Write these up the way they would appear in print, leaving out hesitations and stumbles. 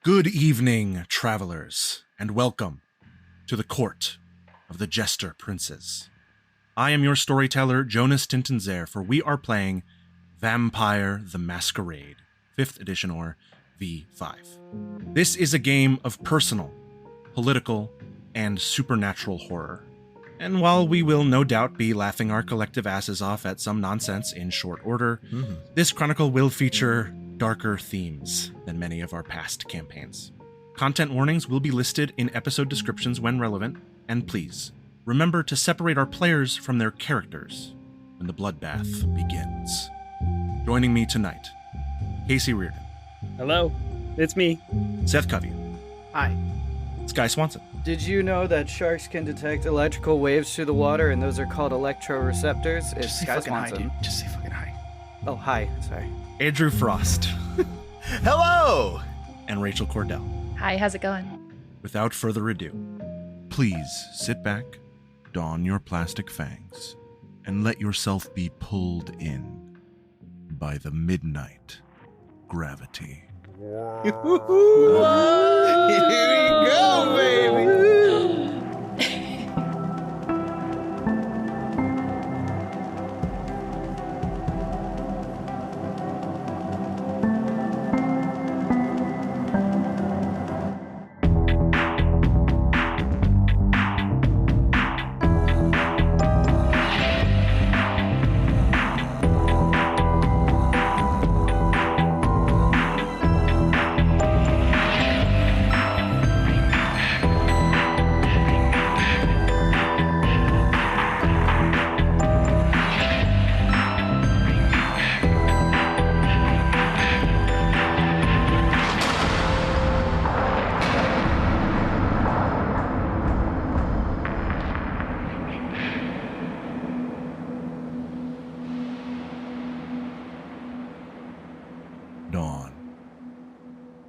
Good evening, travelers, and welcome to the court of the Jester Princes. I am your storyteller, Jonas Tintenseher, for we are playing Vampire the Masquerade, 5th edition or V5. This is a game of personal, political, and supernatural horror. And while we will no doubt be laughing our collective asses off at some nonsense in short order, this chronicle will feature darker themes than many of our past campaigns. Content warnings will be listed in episode descriptions when relevant, and please, remember to separate our players from their characters when the bloodbath begins. Joining me tonight, Casey Reardon. Hello, it's me. Seth Coveyou. Hi. Sky Swanson. Did you know that sharks can detect electrical waves through the water, and those are called electroreceptors? It's Just say Sky fucking hi, Swanson. dude. Just say fucking hi. Oh, hi. Sorry. Andrew Frost. Hello! And Rachel Kordell. Hi, how's it going? Without further ado, please sit back, don your plastic fangs, and let yourself be pulled in by the midnight gravity. Here we go, baby! Dawn.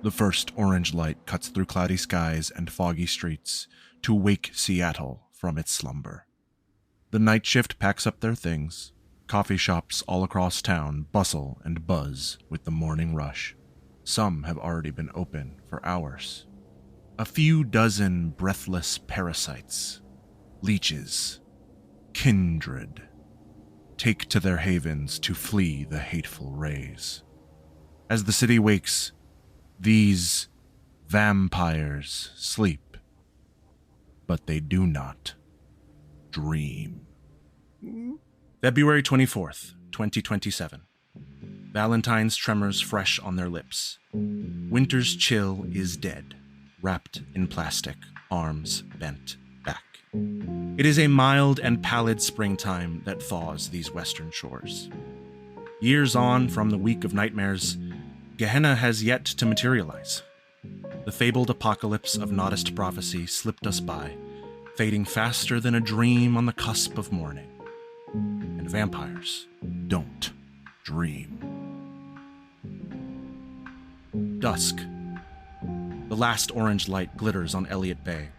The first orange light cuts through cloudy skies and foggy streets to wake Seattle from its slumber. The night shift packs up their things. Coffee shops all across town bustle and buzz with the morning rush. Some have already been open for hours. A few dozen breathless parasites, leeches, kindred, take to their havens to flee the hateful rays. As the city wakes, these vampires sleep, but they do not dream. February 24th, 2027. Valentine's tremors fresh on their lips. Winter's chill is dead, wrapped in plastic, arms bent back. It is a mild and pallid springtime that thaws these western shores. Years on from the week of nightmares, Gehenna has yet to materialize. The fabled apocalypse of Nodist prophecy slipped us by, fading faster than a dream on the cusp of morning. And vampires don't dream. Dusk. The last orange light glitters on Elliott Bay,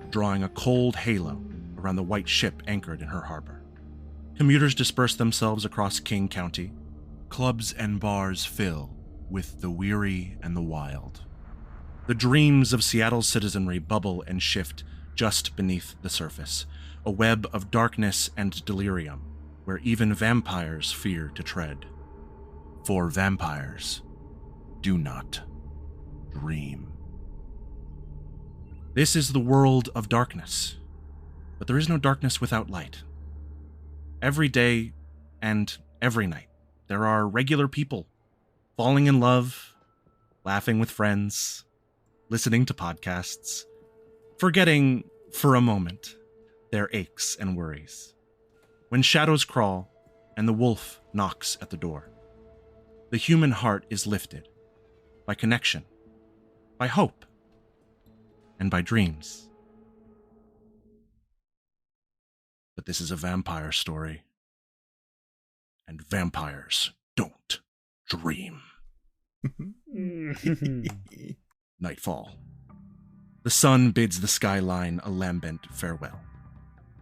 drawing a cold halo around the white ship anchored in her harbor. Commuters disperse themselves across King County. Clubs and bars fill with the weary and the wild. The dreams of Seattle's citizenry bubble and shift just beneath the surface, a web of darkness and delirium where even vampires fear to tread. For vampires do not dream. This is the world of darkness, but there is no darkness without light. Every day and every night, there are regular people falling in love, laughing with friends, listening to podcasts, forgetting for a moment their aches and worries. When shadows crawl and the wolf knocks at the door, the human heart is lifted by connection, by hope, and by dreams. But this is a vampire story, and vampires don't dream. Nightfall. The sun bids the skyline a lambent farewell.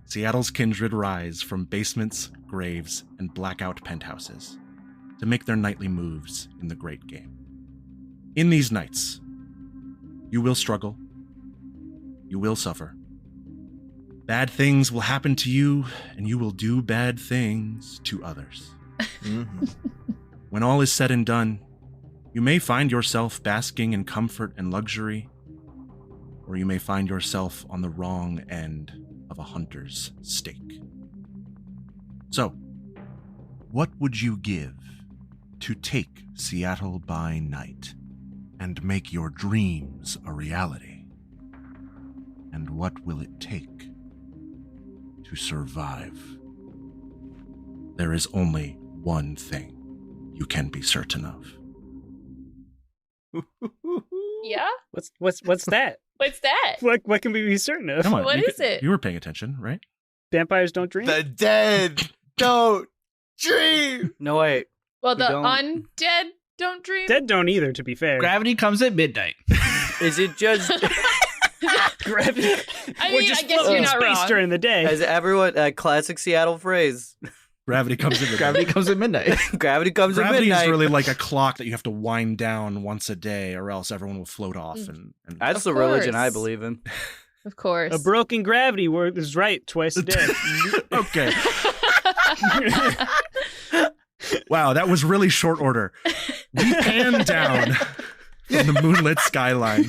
Seattle's kindred rise from basements, graves, and blackout penthouses to make their nightly moves in the great game. In these nights, You will struggle. You will suffer. Bad things will happen to you, and you will do bad things to others. Mm-hmm. When all is said and done, you may find yourself basking in comfort and luxury, or you may find yourself on the wrong end of a hunter's stake. So, what would you give to take Seattle by night and make your dreams a reality? And what will it take to survive? There is only one thing you can be certain of. Yeah? What's that? What's that? What can we be certain of? Come on, What is it? You were paying attention, right? Vampires don't dream? The dead don't dream. No, wait. Well, the don't- undead don't dream? Dead don't either, to be fair. Gravity comes at midnight. Is it just Gravity. I We're mean, just I guess floating you're in not space wrong. during the day. as everyone a classic Seattle phrase? Gravity comes in. Gravity comes at midnight. Gravity comes at Gravity midnight. is really like a clock that you have to wind down once a day, or else everyone will float off. And That's Of the religion I course. believe in. Of course. A broken gravity word is right twice a day. okay. Wow, that was really short order. We pan down from the moonlit skyline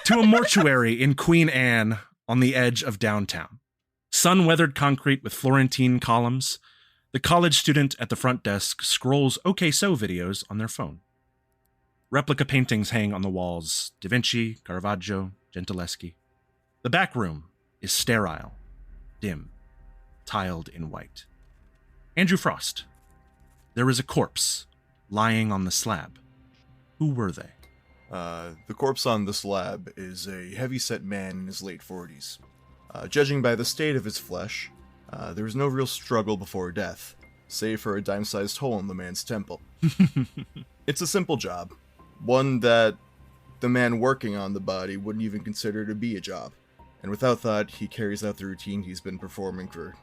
to a mortuary in Queen Anne on the edge of downtown. Sun-weathered concrete with Florentine columns. The college student at the front desk scrolls OK So videos on their phone. Replica paintings hang on the walls: Da Vinci, Caravaggio, Gentileschi. The back room is sterile, dim, tiled in white. Andrew Frost. There is a corpse lying on the slab. Who were they? The corpse on the slab is a heavy-set man in his late 40s. Judging by the state of his flesh, there was no real struggle before death, save for a dime-sized hole in the man's temple. It's a simple job, one that the man working on the body wouldn't even consider to be a job, and without thought, he carries out the routine he's been performing for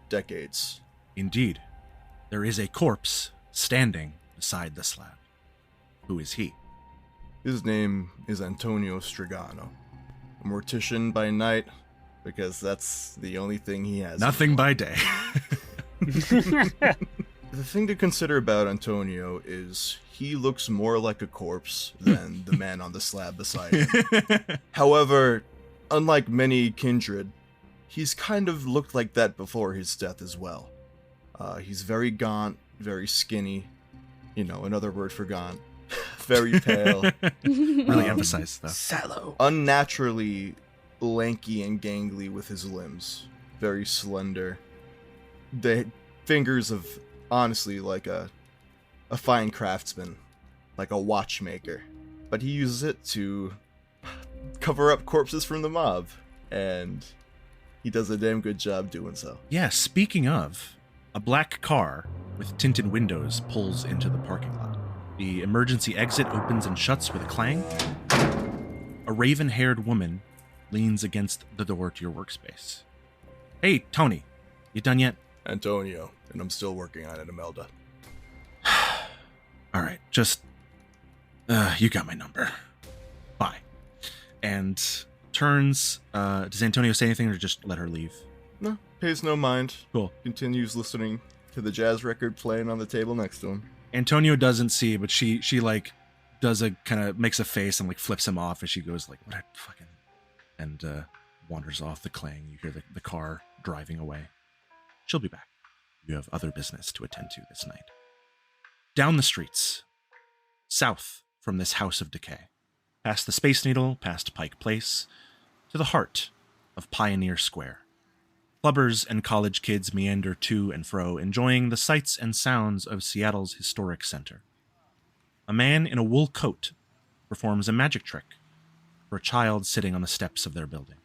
decades. Indeed, there is a corpse standing beside the slab. Who is he? His name is Antonio Stregano, a mortician by night, because that's the only thing he has. Nothing by day. The thing to consider about Antonio is he looks more like a corpse than the man on the slab beside him. However, unlike many kindred, he's kind of looked like that before his death as well. He's very gaunt, very skinny. You know, another word for gaunt. Very pale. Really emphasize, though. Sallow. Unnaturally lanky and gangly with his limbs. Very slender. The fingers of, honestly, like a fine craftsman. Like a watchmaker. But he uses it to cover up corpses from the mob. And he does a damn good job doing so. Yeah, speaking of, a black car with tinted windows pulls into the parking lot. The emergency exit opens and shuts with a clang. A raven-haired woman leans against the door to your workspace. Hey, Tony, you done yet? Antonio, and I'm still working on it, Imelda. All right, just, you got my number. Bye. And turns, does Antonio say anything or just let her leave? No, pays no mind. Cool. Continues listening to the jazz record playing on the table next to him. Antonio doesn't see, but she like does a kind of makes a face and like flips him off as she goes like, what a fucking, and wanders off. The clang. You hear the car driving away. She'll be back. You have other business to attend to this night. Down the streets, south from this house of decay, past the Space Needle, past Pike Place, to the heart of Pioneer Square. Clubbers and college kids meander to and fro, enjoying the sights and sounds of Seattle's historic center. A man in a wool coat performs a magic trick for a child sitting on the steps of their building.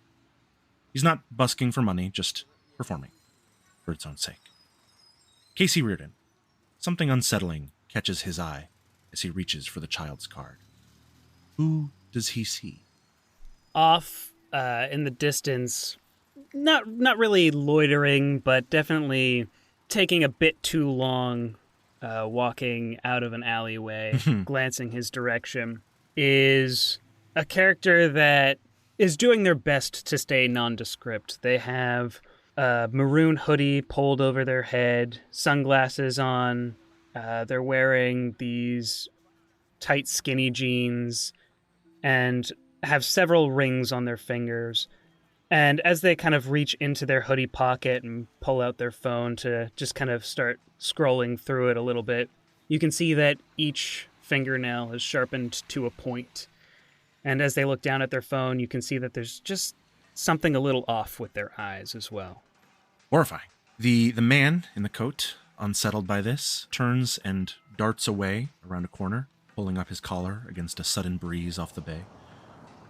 He's not busking for money, just performing, for its own sake. Casey Reardon. Something unsettling catches his eye as he reaches for the child's card. Who does he see? Off in the distance, not really loitering, but definitely taking a bit too long, walking out of an alleyway, glancing his direction, is a character that is doing their best to stay nondescript. They have a maroon hoodie pulled over their head, sunglasses on. They're wearing these tight, skinny jeans and have several rings on their fingers. And as they kind of reach into their hoodie pocket and pull out their phone to just kind of start scrolling through it a little bit, you can see that each fingernail is sharpened to a point. And as they look down at their phone, you can see that there's just something a little off with their eyes as well. Horrifying. The man in the coat, unsettled by this, turns and darts away around a corner, pulling up his collar against a sudden breeze off the bay.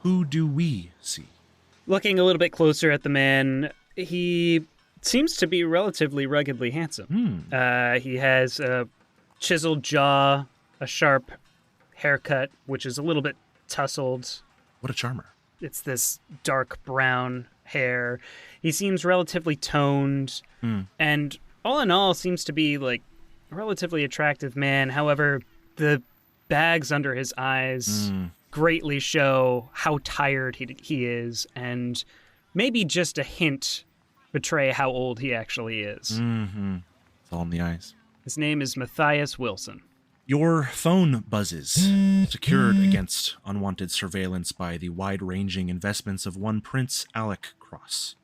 Who do we see? Looking a little bit closer at the man, he seems to be relatively ruggedly handsome. He has a chiseled jaw, a sharp haircut, which is a little bit tousled. What a charmer. It's this dark brown hair. He seems relatively toned, and all in all seems to be like a relatively attractive man. However, the bags under his eyes greatly show how tired he is, and maybe just a hint betray how old he actually is. It's all in the eyes. His name is Mathias Wilson. Your phone buzzes, secured against unwanted surveillance by the wide-ranging investments of one Prince Alec Cross.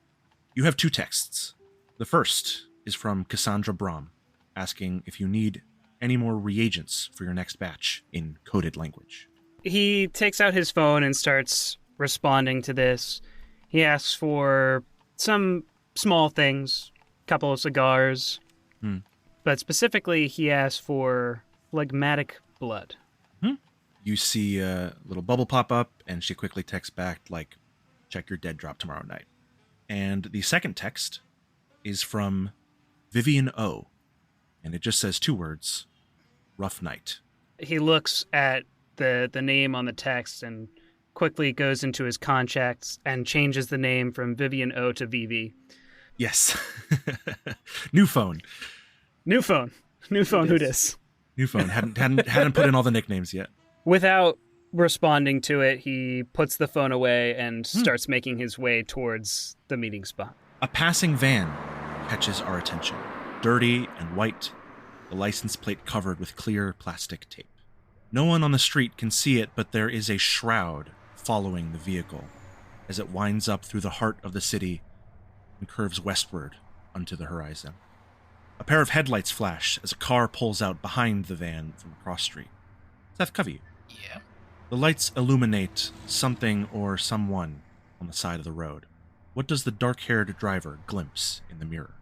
You have 2 texts. The first is from Cassandra Brom, asking if you need any more reagents for your next batch in coded language. He takes out his phone and starts responding to this. He asks for some small things, a couple of cigars, but specifically he asks for phlegmatic blood. You see a little bubble pop up, and she quickly texts back, like, check your dead drop tomorrow night. And the second text is from Vivian O, and it just says 2 words, rough night. He looks at the name on the text and quickly goes into his contacts and changes the name from Vivian O to Vivi. Yes. New phone. New phone. New phone, who dis? New phone. Hadn't put in all the nicknames yet. Without responding to it, he puts the phone away and starts making his way towards the meeting spot. A passing van catches our attention. Dirty and white, the license plate covered with clear plastic tape. No one on the street can see it, but there is a shroud following the vehicle as it winds up through the heart of the city and curves westward onto the horizon. A pair of headlights flash as a car pulls out behind the van from across street. Seth, Coveyou. Yeah. The lights illuminate something or someone on the side of the road. What does the dark-haired driver glimpse in the mirror?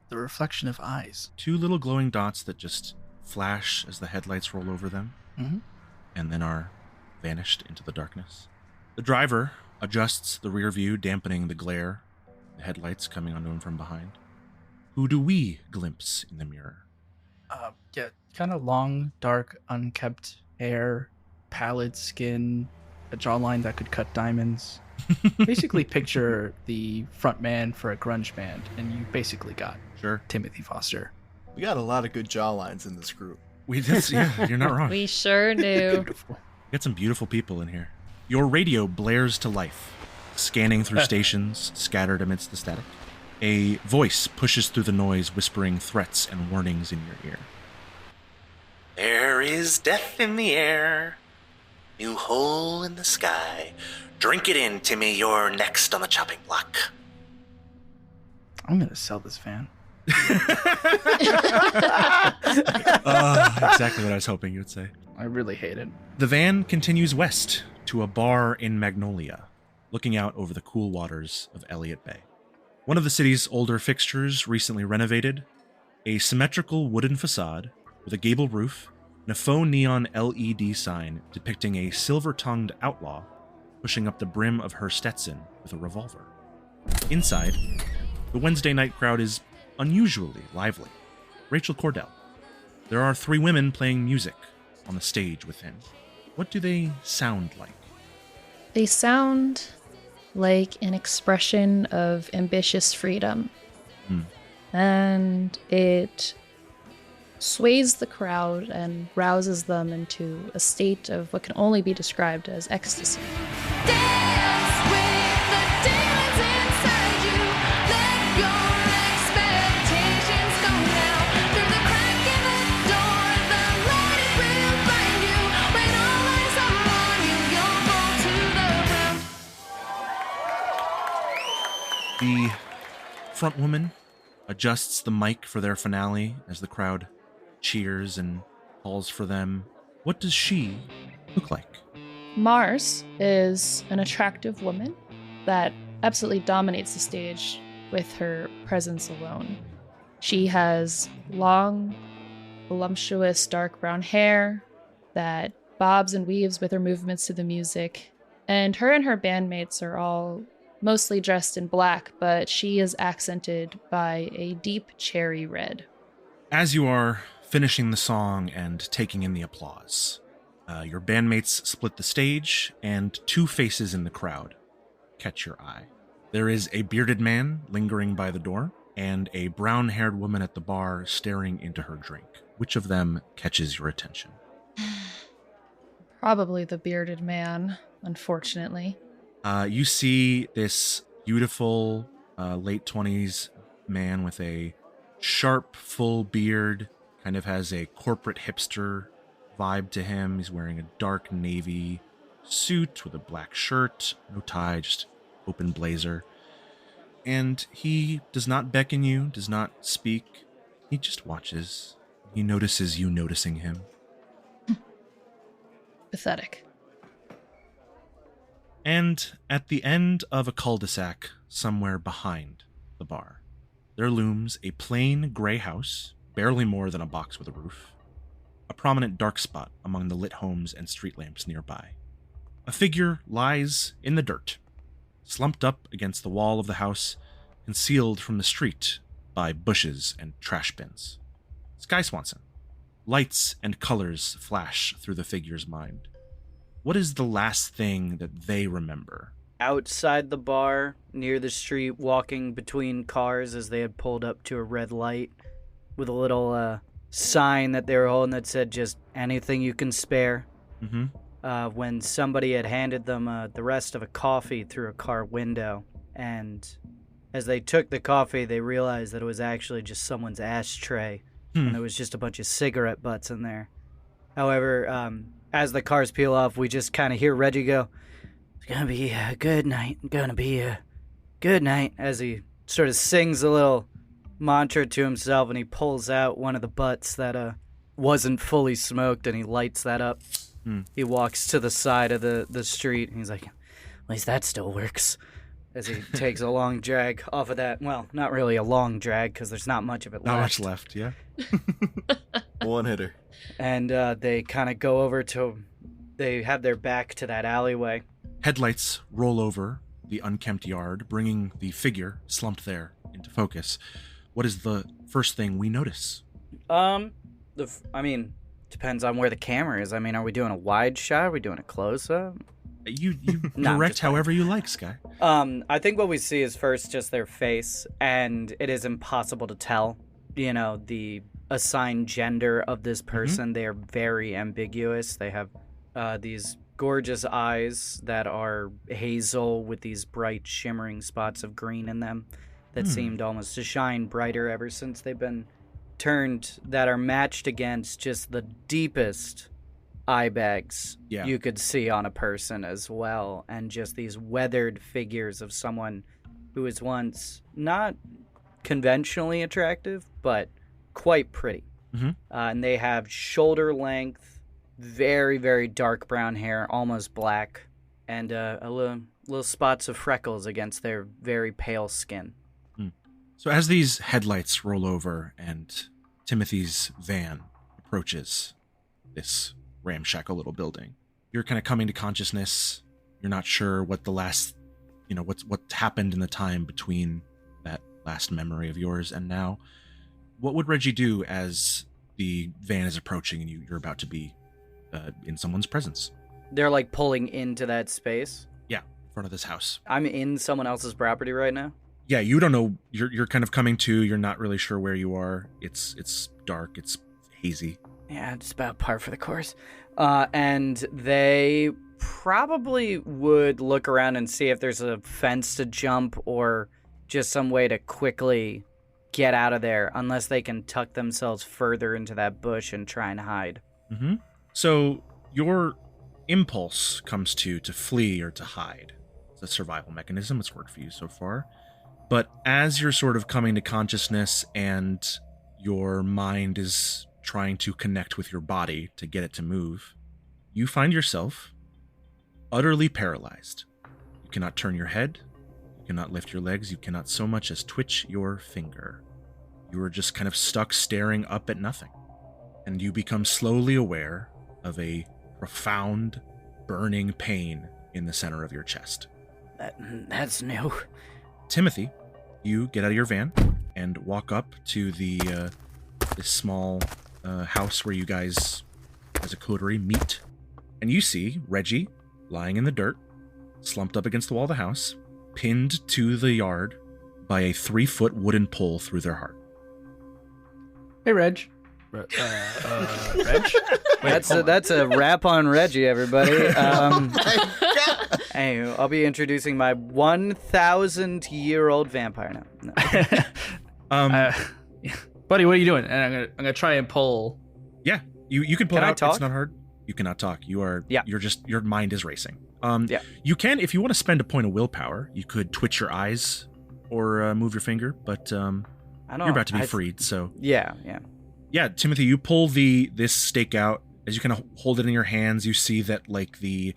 The reflection of eyes. 2 little glowing dots that just flash as the headlights roll over them, and then are vanished into the darkness. The driver adjusts the rear view, dampening the glare, the headlights coming onto him from behind. Who do we glimpse in the mirror? Yeah, kind of long, dark, unkempt hair, pallid skin, a jawline that could cut diamonds. Basically picture the front man for a grunge band, and you basically got Timothy Foster. We got a lot of good jawlines in this group. Yeah, you're not wrong. We sure do. Beautiful. Got some beautiful people in here. Your radio blares to life, scanning through stations scattered amidst the static. A voice pushes through the noise, whispering threats and warnings in your ear. There is death in the air, new hole in the sky. Drink it in, Timmy, you're next on the chopping block. I'm going to sell this van. Exactly what I was hoping you would say. I really hate it. The van continues west to a bar in Magnolia, looking out over the cool waters of Elliott Bay. One of the city's older fixtures recently renovated, a symmetrical wooden facade with a gable roof and a faux neon LED sign depicting a silver-tongued outlaw pushing up the brim of her Stetson with a revolver. Inside, the Wednesday night crowd is unusually lively. Rachel Kordell. There are 3 women playing music on the stage within. What do they sound like? They sound like an expression of ambitious freedom. And it sways the crowd and rouses them into a state of what can only be described as ecstasy. Dance with the demons inside you. Let your expectations go now. Through the crack in the door, the light will find you. When all eyes are on you, you'll fall to the ground. The front woman adjusts the mic for their finale as the crowd cheers and calls for them. What does she look like? Mars is an attractive woman that absolutely dominates the stage with her presence alone. She has long, voluptuous, dark brown hair that bobs and weaves with her movements to the music. And her bandmates are all mostly dressed in black, but she is accented by a deep cherry red. As you are finishing the song and taking in the applause, your bandmates split the stage, and two faces in the crowd catch your eye. There is a bearded man lingering by the door, and a brown-haired woman at the bar staring into her drink. Which of them catches your attention? Probably the bearded man, unfortunately. You see this beautiful late 20s man with a sharp, full beard, kind of has a corporate hipster vibe to him. He's wearing a dark navy suit with a black shirt, no tie, just open blazer. And he does not beckon you, does not speak. He just watches. He notices you noticing him. Pathetic. And at the end of a cul-de-sac, somewhere behind the bar, there looms a plain gray house, barely more than a box with a roof, a prominent dark spot among the lit homes and street lamps nearby. A figure lies in the dirt, slumped up against the wall of the house, concealed from the street by bushes and trash bins. Sky Swanson. Lights and colors flash through the figure's mind. What is the last thing that they remember? Outside the bar, near the street, walking between cars as they had pulled up to a red light, with a little sign that they were holding that said just anything you can spare. Mm-hmm. When somebody had handed them the rest of a coffee through a car window, and as they took the coffee, they realized that it was actually just someone's ashtray, and there was just a bunch of cigarette butts in there. However, as the cars peel off, we just kind of hear Reggie go, "It's gonna be a good night, gonna be a good night," as he sort of sings a little mantra to himself, and he pulls out one of the butts that wasn't fully smoked, and he lights that up. He walks to the side of the street, and he's like, "At least that still works," as he takes a long drag off of that. Well, not really a long drag, because there's not much of it left. Not much left, yeah. One hitter. And they kind of go over to, they have their back to that alleyway. Headlights roll over the unkempt yard, bringing the figure slumped there into focus. What is the first thing we notice? Depends on where the camera is. I mean, are we doing a wide shot? Are we doing a close-up? You No, direct however you like, Sky. I think what we see is first just their face, and it is impossible to tell, the assigned gender of this person. They are very ambiguous. They have these gorgeous eyes that are hazel with these bright shimmering spots of green in them that seemed almost to shine brighter ever since they've been turned, that are matched against just the deepest eye bags you could see on a person as well, and just these weathered figures of someone who was once not conventionally attractive, but quite pretty. And they have shoulder length, very, very dark brown hair, almost black, and little spots of freckles against their very pale skin. So as these headlights roll over and Timothy's van approaches this ramshackle little building, you're kind of coming to consciousness. You're not sure what the last, what happened in the time between that last memory of yours and now. What would Reggie do as the van is approaching and you're about to be in someone's presence? They're like pulling into that space. Yeah, in front of this house. I'm in someone else's property right now. Yeah, you don't know. You're kind of coming to. You're not really sure where you are. It's dark. It's hazy. Yeah, just about par for the course. And they probably would look around and see if there's a fence to jump or just some way to quickly get out of there, unless they can tuck themselves further into that bush and try and hide. Mm-hmm. So your impulse comes to flee or to hide. It's a survival mechanism. It's worked for you so far. But as you're sort of coming to consciousness and your mind is trying to connect with your body to get it to move, you find yourself utterly paralyzed. You cannot turn your head. You cannot lift your legs. You cannot so much as twitch your finger. You are just kind of stuck staring up at nothing. And you become slowly aware of a profound, burning pain in the center of your chest. That's new. Timothy, you get out of your van and walk up to this small house where you guys, as a coterie, meet. And you see Reggie lying in the dirt, slumped up against the wall of the house, pinned to the yard by a 3-foot wooden pole through their heart. Hey, Reg. Reg? Wait, That's a wrap on Reggie, everybody. Hey, I'll be introducing my 1,000-year-old vampire now. No. Buddy, what are you doing? And I'm gonna try and pull. Yeah, you can pull Can it I out. talk? It's not hard. You cannot talk. You're just, your mind is racing. Yeah. You can, if you want to spend a point of willpower, you could twitch your eyes or move your finger, but I don't you're about to be freed, so. Yeah. Yeah, Timothy, you pull this stake out. As you kind of hold it in your hands, you see that like the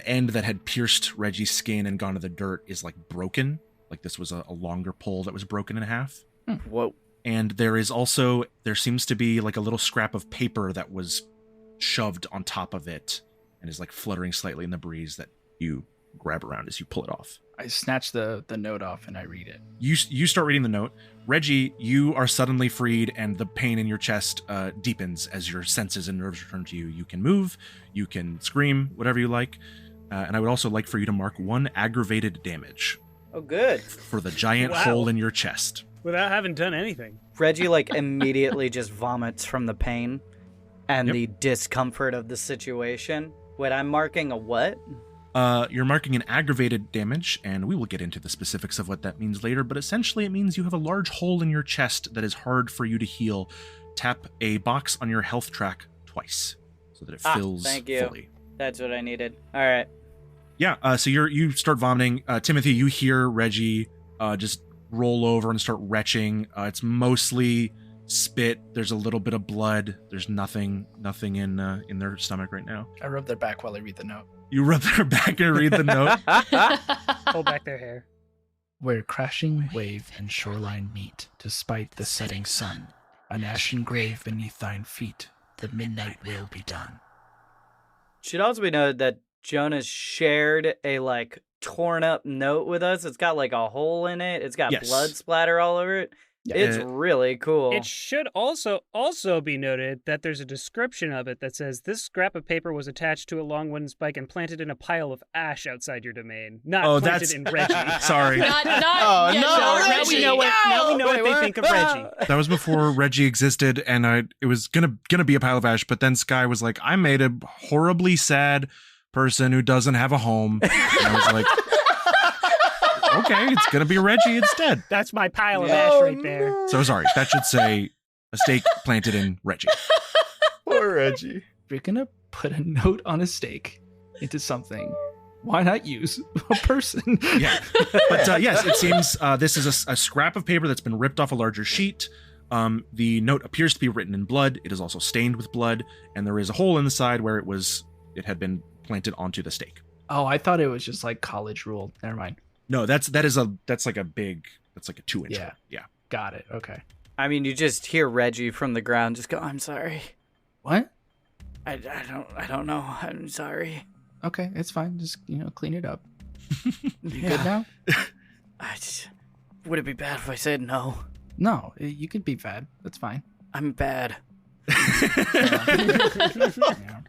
end that had pierced Reggie's skin and gone to the dirt is like broken. Like this was a longer pole that was broken in half. Whoa. And there seems to be like a little scrap of paper that was shoved on top of it and is like fluttering slightly in the breeze that you grab around as you pull it off. I snatch the note off and I read it. You start reading the note. Reggie, you are suddenly freed and the pain in your chest deepens as your senses and nerves return to you. You can move, you can scream, whatever you like. And I would also like for you to mark 1 aggravated damage. Oh, good. For the giant Wow. hole in your chest. Without having done anything. Reggie, immediately just vomits from the pain and the discomfort of the situation. Wait, I'm marking a what? You're marking an aggravated damage, and we will get into the specifics of what that means later, but essentially it means you have a large hole in your chest that is hard for you to heal. Tap a box on your health track twice so that it fills thank you. fully. That's what I needed. All right. Yeah, so you start vomiting. Timothy, you hear Reggie just roll over and start retching. It's mostly spit. There's a little bit of blood. There's nothing in their stomach right now. I rub their back while I read the note. You rub their back and read the note. Pull back their hair. Where crashing wave and shoreline meet, despite the setting sun, an ashen grave beneath thine feet, the midnight will be done. Should also be noted that Jonas shared a torn up note with us. It's got a hole in it. It's got blood splatter all over it. Yeah. It's really cool. It should also be noted that there's a description of it that says this scrap of paper was attached to a long wooden spike and planted in a pile of ash outside your domain. Not planted in Reggie. Sorry. Now we know what they think of Reggie. That was before Reggie existed, and it was gonna be a pile of ash, but then Sky was like, I made a horribly sad person who doesn't have a home. And I was like, okay, it's gonna be Reggie instead. That's my pile of ash right there. So sorry, that should say a stake planted in Reggie. Poor Reggie. If you're gonna put a note on a stake into something, why not use a person? Yeah, but yes, it seems this is a scrap of paper that's been ripped off a larger sheet. The note appears to be written in blood. It is also stained with blood, and there is a hole in the side where it had been planted onto the stake. Oh, I thought it was just college rule. Never mind. No, that's like a 2-inch. Yeah. hole. Yeah. Got it. Okay. I mean, you just hear Reggie from the ground just go, I'm sorry. What? I don't know. I'm sorry. Okay, it's fine. Just clean it up. You good now? Would it be bad if I said no? No, you can be bad. That's fine. I'm bad. Yeah.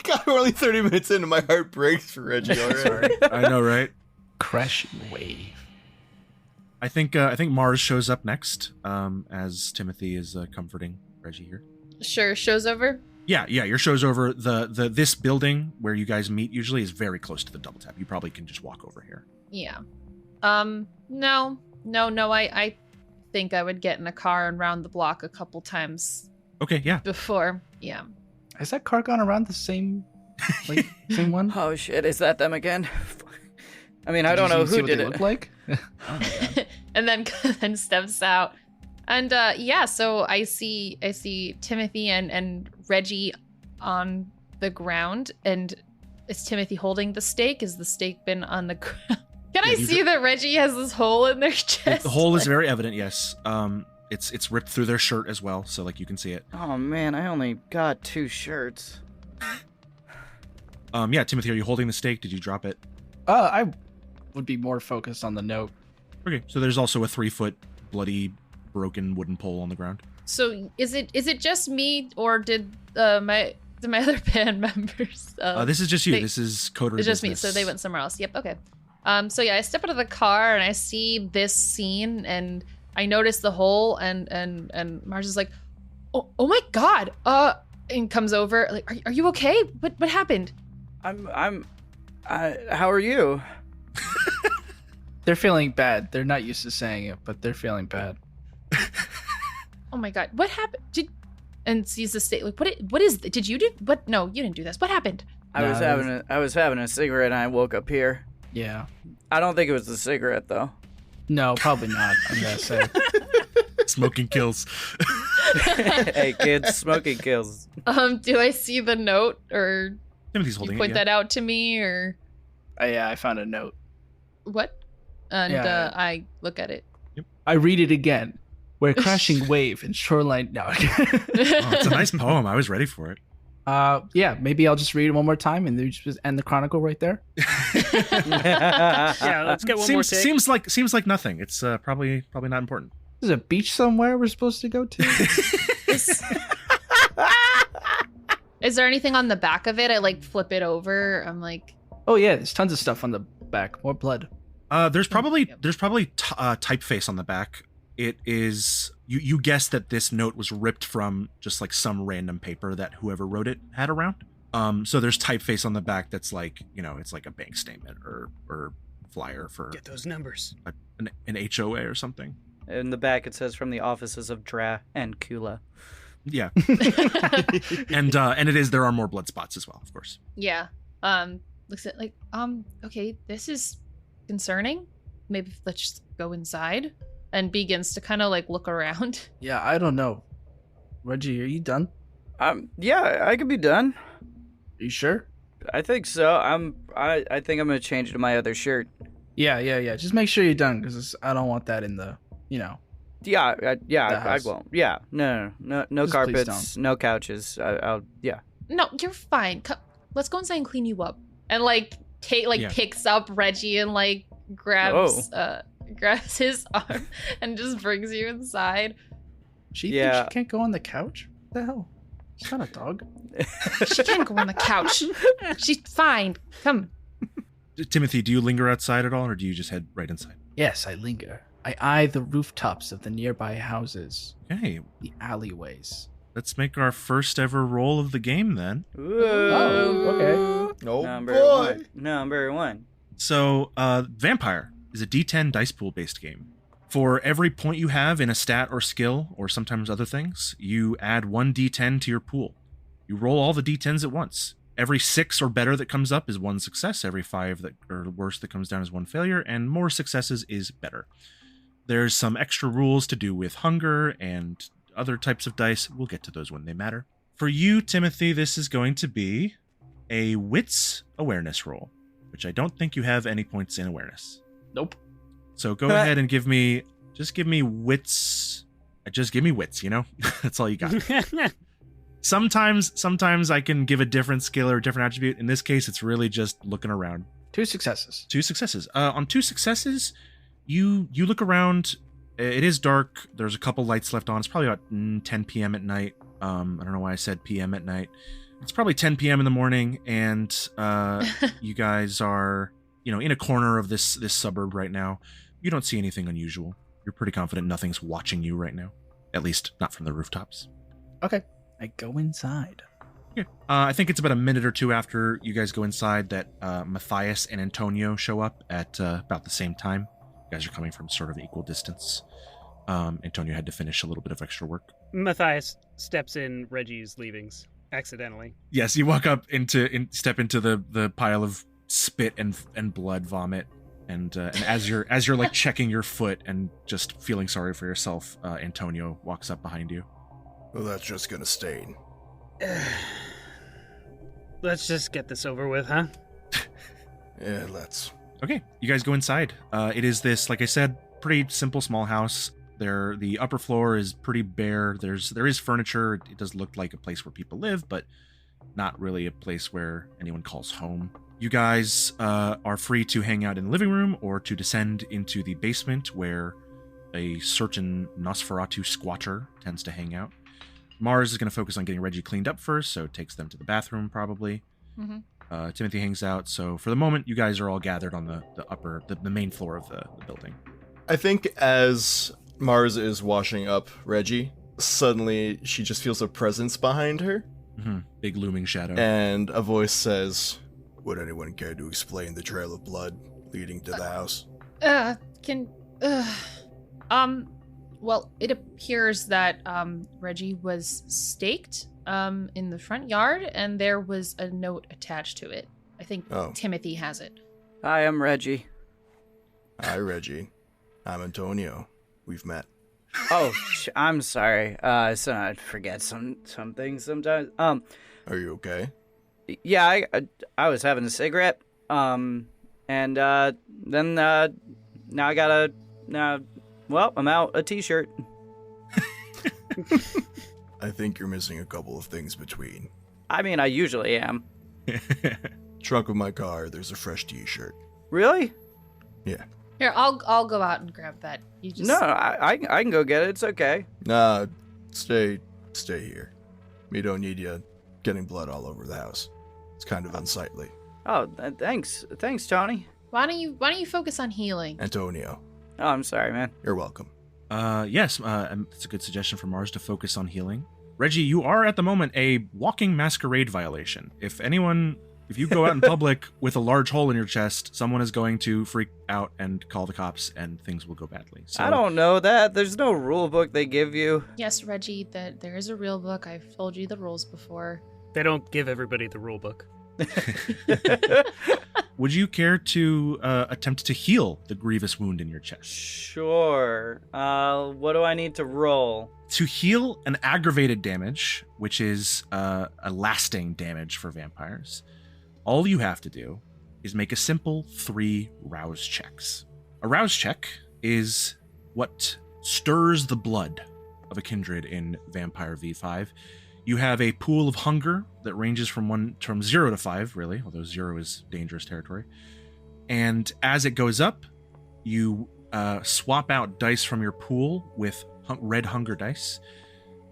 God, we're only 30 minutes into, my heart breaks for Reggie already. I know, right? Crashing wave. I think Mars shows up next, as Timothy is comforting Reggie here. Sure, show's over. Yeah, your show's over. This building where you guys meet usually is very close to the double tap. You probably can just walk over here. Yeah. No. I think I would get in a car and round the block a couple times Okay, yeah. before. Yeah. Has that car gone around the same, same one? Oh shit, is that them again? I mean, I Did don't you know see who what did they it. look like? Oh my god. And then steps out. And so I see Timothy and Reggie on the ground. And is Timothy holding the stake? Is the stake been on the ground? Can I see that Reggie has this hole in their chest? The hole is very evident, yes. It's ripped through their shirt as well, so like you can see it. Oh man, I only got 2 shirts. Yeah, Timothy, are you holding the stake? Did you drop it? I would be more focused on the note. Okay, so there's also a 3-foot bloody broken wooden pole on the ground. So is it just me, or did my other band members? This is just you. they- This is Coder It's just me, business. so they went somewhere else. Yep. Okay. So yeah, I step out of the car and I see this scene, and I notice the hole, and Mars is like, "Oh my god!" And comes over, like, "Are you okay? What happened?" How are you? They're feeling bad. They're not used to saying it, but they're feeling bad. Oh my god, what happened? And sees the state. Like, what is? Did you do? What? No, you didn't do this. What happened? I was having a cigarette and I woke up here. Yeah. I don't think it was the cigarette though. No, probably not. I'm gonna say. Smoking kills. Hey kids, smoking kills. Do I see the note, or Timothy's you holding point it. Yeah. that out to me, or Yeah, I found a note. what? And Yeah. I look at it. I read it again. We're crashing wave in shoreline. No. Oh, it's a nice poem. I was ready for it. Yeah, maybe I'll just read it one more time and then just end the chronicle right there. Yeah, let's get one more take. Seems like nothing. It's probably not important. There's a beach somewhere we're supposed to go to. Is there anything on the back of it? I like flip it over. I'm like, Oh yeah, there's tons of stuff on the back. More blood. There's probably typeface on the back. It is you guess that this note was ripped from just like some random paper that whoever wrote it had around. So there's typeface on the back that's like, it's like a bank statement or flyer for Get those numbers. an HOA or something. In the back it says from the offices of Dra and Kula. Yeah. and it is, there are more blood spots as well, of course. yeah. Looks at like, okay, this is concerning. Maybe let's just go inside. And begins to kind of like look around. Yeah, I don't know. Reggie, are you done? Yeah, I could be done. Are you sure? I think so. I think I'm gonna change it to my other shirt. Yeah. Just make sure you're done, because I don't want that in the, Yeah, The I house. won't. Yeah, no Just please carpets, don't. no couches. I'll yeah. No, you're fine. Let's go inside and clean you up. And like Yeah. picks up Reggie and like grabs his arm and just brings you inside. She Yeah. thinks she can't go on the couch? What the hell? She's not a dog. She can go on the couch. She's fine. Come. Timothy, do you linger outside at all, or do you just head right inside? Yes, I linger. I eye the rooftops of the nearby houses, Okay, the alleyways. let's make our first ever roll of the game then. Oh, okay. Oh Number one. So, Vampire is a D10 dice pool based game. For every point you have in a stat or skill, or sometimes other things, you add 1 D10 to your pool. You roll all the D10s at once. Every 6 or better that comes up is 1 success. Every 5 that or worse that comes down is 1 failure, and more successes is better. There's some extra rules to do with hunger and other types of dice. We'll get to those when they matter. For you, Timothy, this is going to be a wits awareness roll, which I don't think you have any points in awareness. Nope. So go ahead and give me wits. Just give me wits, That's all you got. Sometimes I can give a different skill or a different attribute. In this case, it's really just looking around. 2 successes. 2 successes. On 2 successes, you look around. It is dark. There's a couple lights left on. It's probably about 10 p.m. at night. I don't know why I said p.m. at night. It's probably 10 p.m. in the morning, and you guys are, in a corner of this suburb right now. You don't see anything unusual. You're pretty confident nothing's watching you right now. At least not from the rooftops. Okay. I go inside. Yeah. I think it's about a minute or two after you guys go inside that Mathias and Antonio show up at about the same time. You guys are coming from sort of equal distance. Antonio had to finish a little bit of extra work. Matthias steps in Reggie's leavings accidentally. Yes, you walk up step into the pile of spit and blood vomit, and as you're like checking your foot and just feeling sorry for yourself, Antonio walks up behind you. Well, that's just gonna stain. Let's just get this over with, huh? Yeah, let's. Okay, you guys go inside. It is this, like I said, pretty simple small house. The upper floor is pretty bare. There is furniture. It does look like a place where people live, but not really a place where anyone calls home. You guys are free to hang out in the living room or to descend into the basement where a certain Nosferatu squatter tends to hang out. Mars is going to focus on getting Reggie cleaned up first, so it takes them to the bathroom probably. Mm-hmm. Timothy hangs out. So for the moment, you guys are all gathered on the main floor of the building. I think as Mars is washing up Reggie, suddenly she just feels a presence behind her. Mm-hmm. Big looming shadow. And a voice says, "Would anyone care to explain the trail of blood leading to the house?" Well, it appears that Reggie was staked in the front yard, and there was a note attached to it. I think Timothy has it. Hi, I'm Reggie. Hi, Reggie. I'm Antonio. We've met. Oh, I'm sorry. So I forget some things sometimes. Are you okay? Yeah, I was having a cigarette. And then now I gotta well, I'm out a t-shirt. I think you're missing a couple of things between. I mean, I usually am. Trunk of my car, there's a fresh t-shirt. Really? Yeah. Here, I'll go out and grab that. You just No, I can go get it. It's okay. Nah, stay here. We don't need you getting blood all over the house. It's kind of unsightly. Oh, thanks, Tony. Why don't you focus on healing? Antonio, Oh, I'm sorry, man. you're welcome. Yes, it's a good suggestion for Mars to focus on healing. Reggie, you are at the moment a walking masquerade violation. If you go out in public with a large hole in your chest, someone is going to freak out and call the cops, and things will go badly. So, I don't know that. There's no rule book they give you. Yes, Reggie, that there is a real book. I've told you the rules before. They don't give everybody the rule book. Would you care to attempt to heal the grievous wound in your chest? Sure. What do I need to roll? To heal an aggravated damage, which is a lasting damage for vampires, all you have to do is make a simple 3 rouse checks. A rouse check is what stirs the blood of a kindred in Vampire V5. You have a pool of hunger that ranges from 0 to 5, really, although 0 is dangerous territory. And as it goes up, you swap out dice from your pool with red hunger dice.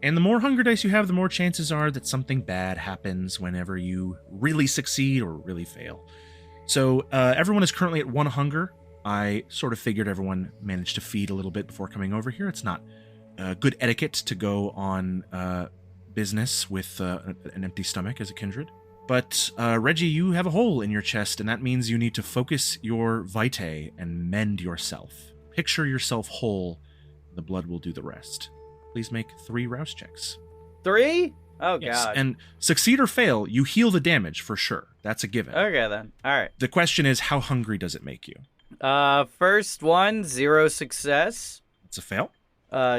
And the more hunger dice you have, the more chances are that something bad happens whenever you really succeed or really fail. So everyone is currently at 1 hunger. I sort of figured everyone managed to feed a little bit before coming over here. It's not good etiquette to go on business with an empty stomach as a kindred. But Reggie, you have a hole in your chest, and that means you need to focus your vitae and mend yourself. Picture yourself whole. The blood will do the rest. Please make 3 rouse checks. 3? Oh, Yes, God. and succeed or fail, you heal the damage for sure. That's a given. Okay, then. All right. The question is, how hungry does it make you? First one, 0 success. It's a fail.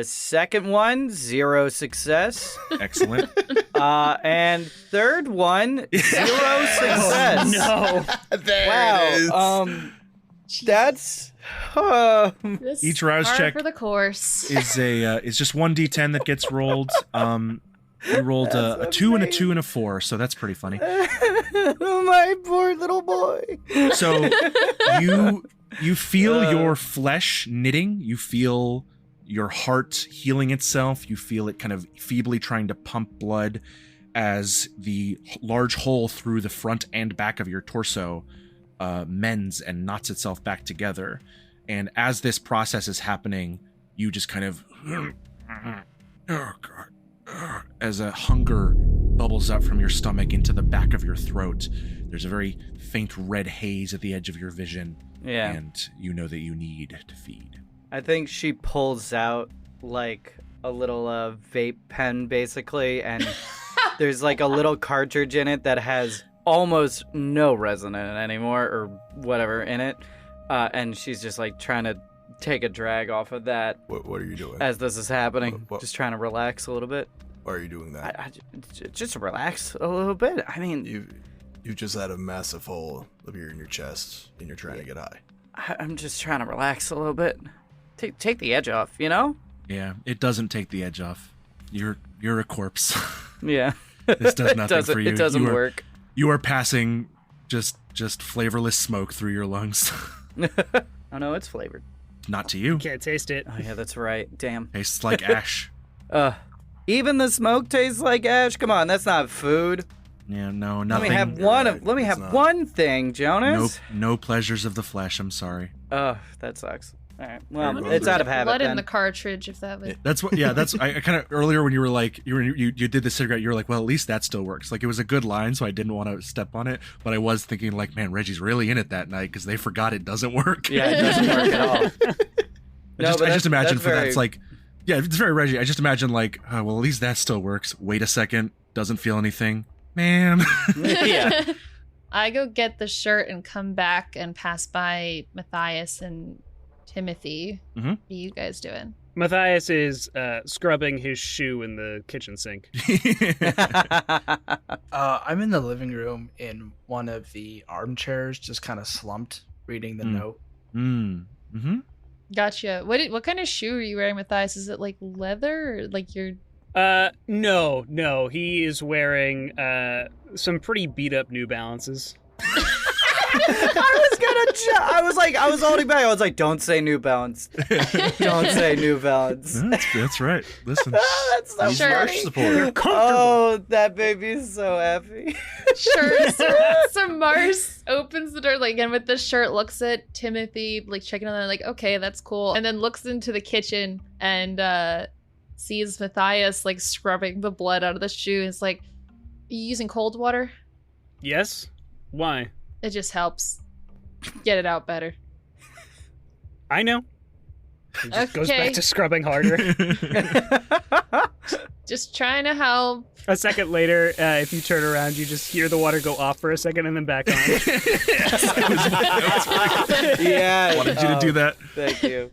Second one, 0 success. Excellent. And third one, 0 success. No. Wow. That's This Each rouse par check for the course. is just 1d10 that gets rolled. You rolled a 2 and a 2 and a 4, so that's pretty funny. my poor little boy. So you feel your flesh knitting. You feel your heart healing itself. You feel it kind of feebly trying to pump blood as the large hole through the front and back of your torso mends and knots itself back together. And as this process is happening, you just kind of, oh God, as a hunger bubbles up from your stomach into the back of your throat. There's a very faint red haze at the edge of your vision. Yeah. And you know that you need to feed. I think she pulls out like a little vape pen basically, and there's like a little cartridge in it that has almost no resin in it anymore or whatever in it. And she's just like trying to take a drag off of that What are you doing? as this is happening. What- Just trying to relax a little bit. Why are you doing that? Just relax a little bit. I mean, You just had a massive hole up here in your chest, and you're trying to get high. I'm just trying to relax a little bit. Take the edge off, you know? Yeah, it doesn't take the edge off. You're a corpse. Yeah. This does nothing for you. It doesn't work. You are passing just flavorless smoke through your lungs. Oh no, it's flavored. Not to you. Can't taste it. Oh yeah, that's right. Damn. Tastes like ash. Even the smoke tastes like ash. Come on, that's not food. Yeah, no, Let nothing. me have one. right, Let me it's have not. one thing, Jonas. No pleasures of the flesh. I'm sorry. Oh, that sucks. All right. Well, Everyone's it's out of right. habit Blood in then. the cartridge, if that would. That's what. Yeah, that's. I kind of earlier when you were like you did the cigarette. You were like, well, at least that still works. Like it was a good line, so I didn't want to step on it. But I was thinking like, man, Reggie's really in it that night because they forgot it doesn't work. Yeah, it doesn't work at all. I just imagine that's for that. very- It's like, yeah, it's very Reggie. I just imagine like, oh, well, at least that still works. Wait a second, doesn't feel anything, man. Yeah. I go get the shirt and come back and pass by Matthias and Timothy. Mhm. What are you guys doing? Matthias is scrubbing his shoe in the kitchen sink. I'm in the living room in one of the armchairs, just kind of slumped, reading the note. Mm-hmm. Gotcha. What kind of shoe are you wearing, Matthias? Is it like leather or like your? No. He is wearing some pretty beat up New Balances. I was holding back. I was like, don't say New Balance. Don't say New Balance. That's right. Listen, That's so Sure. funny. Support. Oh, that baby's so happy. Sure. So Mars opens the door like again with the shirt, looks at Timothy, like checking on them, like, okay, that's cool, and then looks into the kitchen and sees Matthias like scrubbing the blood out of the shoe. And it's like, you using cold water? Yes? Why? It just helps get it out better. I know. He just goes Okay. back to scrubbing harder. Just trying to help. A second later, if you turn around, you just hear the water go off for a second and then back on. Yeah. wanted you to do that. Thank you.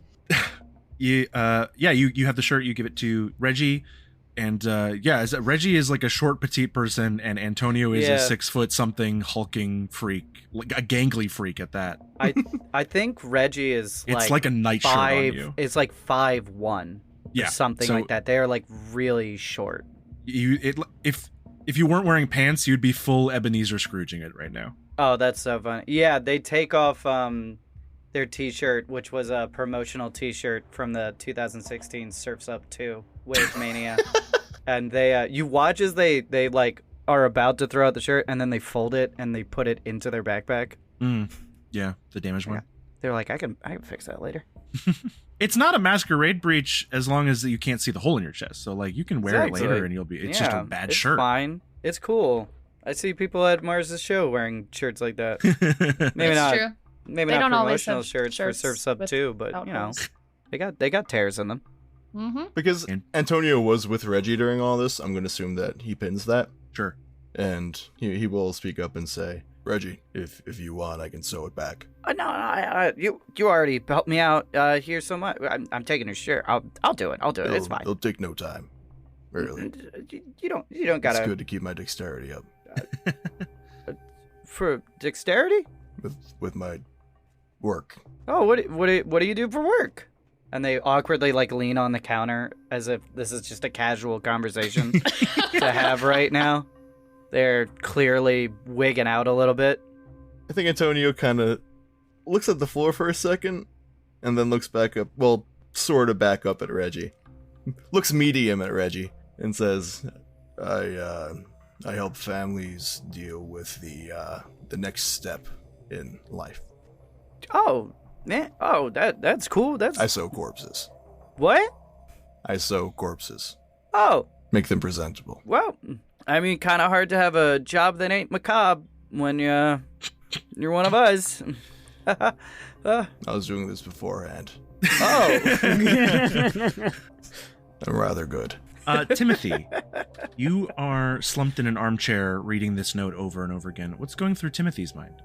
You have the shirt. You give it to Reggie, and Reggie is like a short, petite person, and Antonio is Yeah. a 6 foot something hulking freak, like a gangly freak at that. I think Reggie is It's like a nightshirt on five. you. It's like 5'1". Yeah, Something so like that. They're like really short. If you weren't wearing pants, you'd be full Ebenezer Scrooging it right now. Oh, that's so funny. Yeah, they take off their T-shirt, which was a promotional T-shirt from the 2016 Surf's Up 2 Wave Mania, and they you watch as they like are about to throw out the shirt, and then they fold it and they put it into their backpack. Yeah, the damaged one. They're like, I can fix that later. It's not a masquerade breach as long as you can't see the hole in your chest. So like you can wear it Exactly. later and you'll be. It's just a bad it's shirt. Fine. It's cool. I see people at Mars's show wearing shirts like that. Maybe It's not. true. Maybe They not don't always promotional have shirts for shirts Surf's Up with 2, but you know, outholes. they got tears in them. Mm-hmm. Because And- Antonio was with Reggie during all this, I'm going to assume that he pins that. Sure. And he will speak up and say, Reggie, if you want, I can sew it back. No, you already helped me out here so much. I'm taking your shirt. I'll do it. It's fine. It'll take no time. Really. You don't It's gotta good to keep my dexterity up for dexterity. with my work. Oh, what do you do for work? And they awkwardly like lean on the counter as if this is just a casual conversation to have right now. They're clearly wigging out a little bit. I think Antonio kind of looks at the floor for a second and then looks back up, well, sort of back up at Reggie. Looks medium at Reggie and says, I help families deal with the next step in life. Oh, man. Oh, that's cool. I sew corpses. What? I sew corpses. Oh, Make them presentable. Well, I mean, kind of hard to have a job that ain't macabre when you're one of us. I was doing this beforehand. Oh. I'm rather good. Timothy, you are slumped in an armchair reading this note over and over again. What's going through Timothy's mind?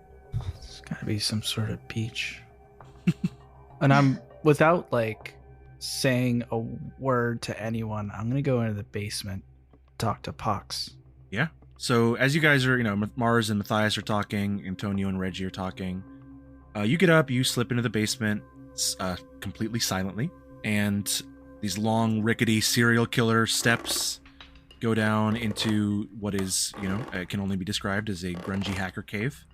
It's gotta be some sort of beach. And I'm, without like saying a word to anyone, I'm gonna go into the basement, talk to Pox. Yeah. So as you guys are, Mars and Mathias are talking, Antonio and Reggie are talking. You get up, you slip into the basement completely silently, and these long, rickety serial killer steps go down into what is, can only be described as a grungy hacker cave.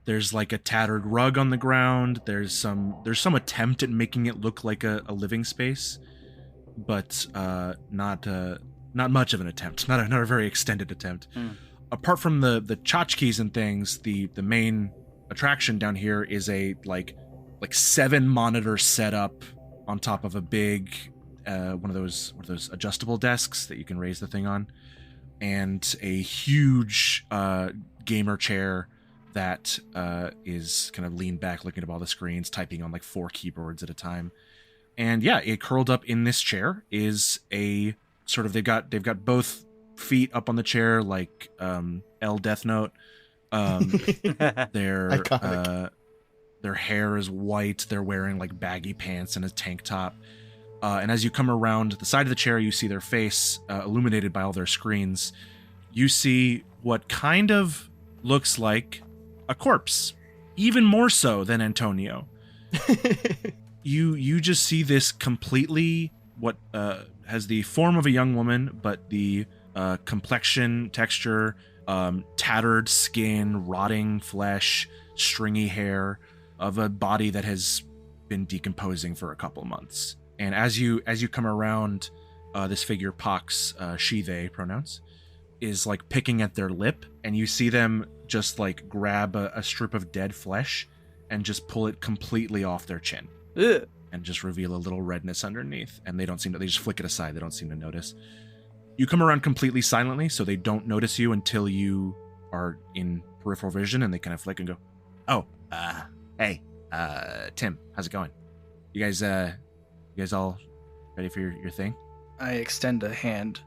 There's like a tattered rug on the ground. There's some attempt at making it look like a living space, but not much of an attempt. Not a very extended attempt. Apart from the tchotchkes and things, the main attraction down here is a like 7 monitor setup on top of a big one of those adjustable desks that you can raise the thing on, and a huge gamer chair that is kind of leaned back looking at all the screens, typing on like 4 keyboards at a time. And yeah, it curled up in this chair is a sort of, they've got both feet up on the chair like L Death Note. Their hair is white. They're wearing like baggy pants and a tank top. And as you come around the side of the chair, you see their face illuminated by all their screens. You see what kind of looks like a corpse, even more so than Antonio. You just see this completely what has the form of a young woman, but the complexion, texture, tattered skin, rotting flesh, stringy hair of a body that has been decomposing for a couple months. And as you come around this figure, Pox, she, they pronouns, is like picking at their lip, and you see them just like grab a strip of dead flesh and just pull it completely off their chin. Ugh. And just reveal a little redness underneath. And they just flick it aside. They don't seem to notice. You come around completely silently, so they don't notice you until you are in peripheral vision, and they kind of flick and go, "Oh, hey, Tim, how's it going? You guys all ready for your thing?" I extend a hand.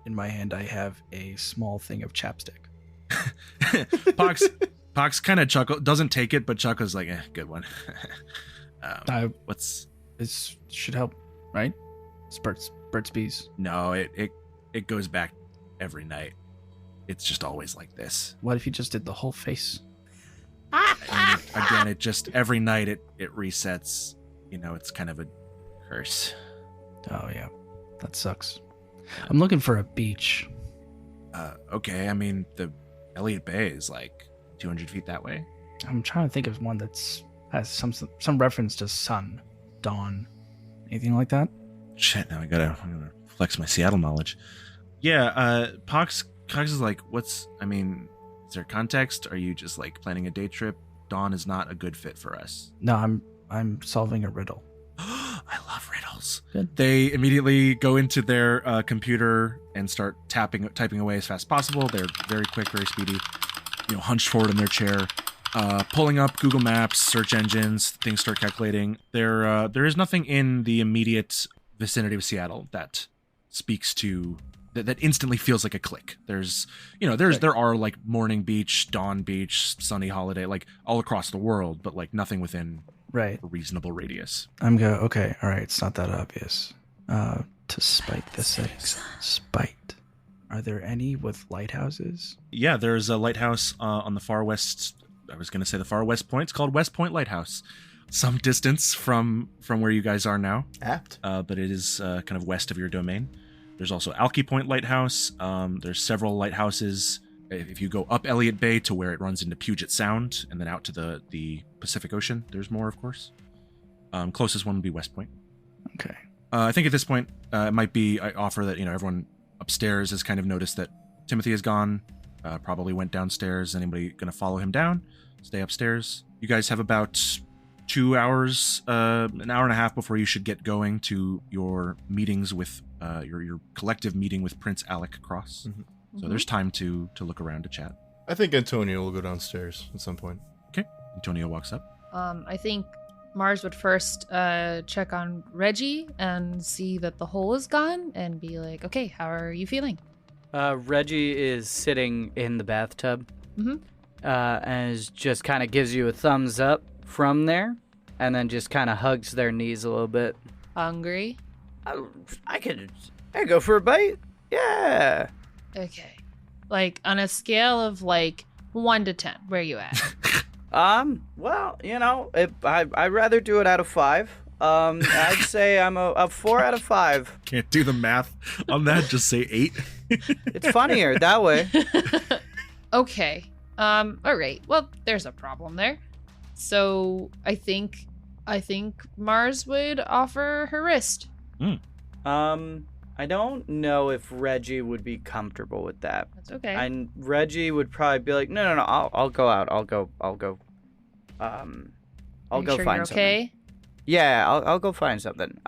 In my hand, I have a small thing of chapstick. Pox kind of doesn't take it, but chuckles like, good one. This should help, right? It's Burt's Bees. No, it goes back every night. It's just always like this. What if you just did the whole face? And again, it just every night it resets. It's kind of a curse. Oh yeah, that sucks. I'm looking for a beach. Okay, I mean the Elliott Bay is like 200 feet that way. I'm trying to think of one has some reference to sun, dawn, anything like that. Shit, now I'm gonna flex my Seattle knowledge. Yeah, Pox is like, is there context? Are you just like planning a day trip? Dawn is not a good fit for us. No, I'm solving a riddle. I love riddles. Good. They immediately go into their computer and start typing away as fast as possible. They're very quick, very speedy. Hunched forward in their chair, pulling up Google Maps, search engines. Things start calculating. There is nothing in the immediate vicinity of Seattle that speaks to that instantly feels like a click. There are like morning beach, dawn beach, sunny holiday, like all across the world, but like nothing within right a reasonable radius. Okay, all right, it's not that obvious. To spite the settings. Spite. Are there any with lighthouses? Yeah, there's a lighthouse on the far west. I was going to say the far west point. It's called West Point Lighthouse. Some distance from where you guys are now. Apt. But it is kind of west of your domain. There's also Alki Point Lighthouse. There's several lighthouses. If you go up Elliott Bay to where it runs into Puget Sound and then out to the Pacific Ocean, there's more, of course. Closest one would be West Point. Okay. I think at this point, it might be, I offer that, everyone upstairs has kind of noticed that Timothy is gone, probably went downstairs. Anybody going to follow him down? Stay upstairs. You guys have about 2 hours, an hour and a half before you should get going to your meetings with your collective meeting with Prince Alec Cross. Mm-hmm. So there's time to look around to chat. I think Antonio will go downstairs at some point. Okay. Antonio walks up. I think Mars would first check on Reggie and see that the hole is gone and be like, okay, how are you feeling? Reggie is sitting in the bathtub. Mhm. And just kind of gives you a thumbs up from there, and then just kind of hugs their knees a little bit. Hungry? I could go for a bite. Yeah. Okay. Like, on a scale of, 1 to 10, where are you at? Well, I'd rather do it out of 5. I'd say I'm a 4 out of 5. Can't do the math on that. Just say 8. It's funnier that way. Okay. All right. Well, there's a problem there. So I think Mars would offer her wrist. I don't know if Reggie would be comfortable with that. That's okay. And Reggie would probably be like, no, I'll go out. I'll go. I'll go sure find you're something. okay? Yeah, I'll go find something.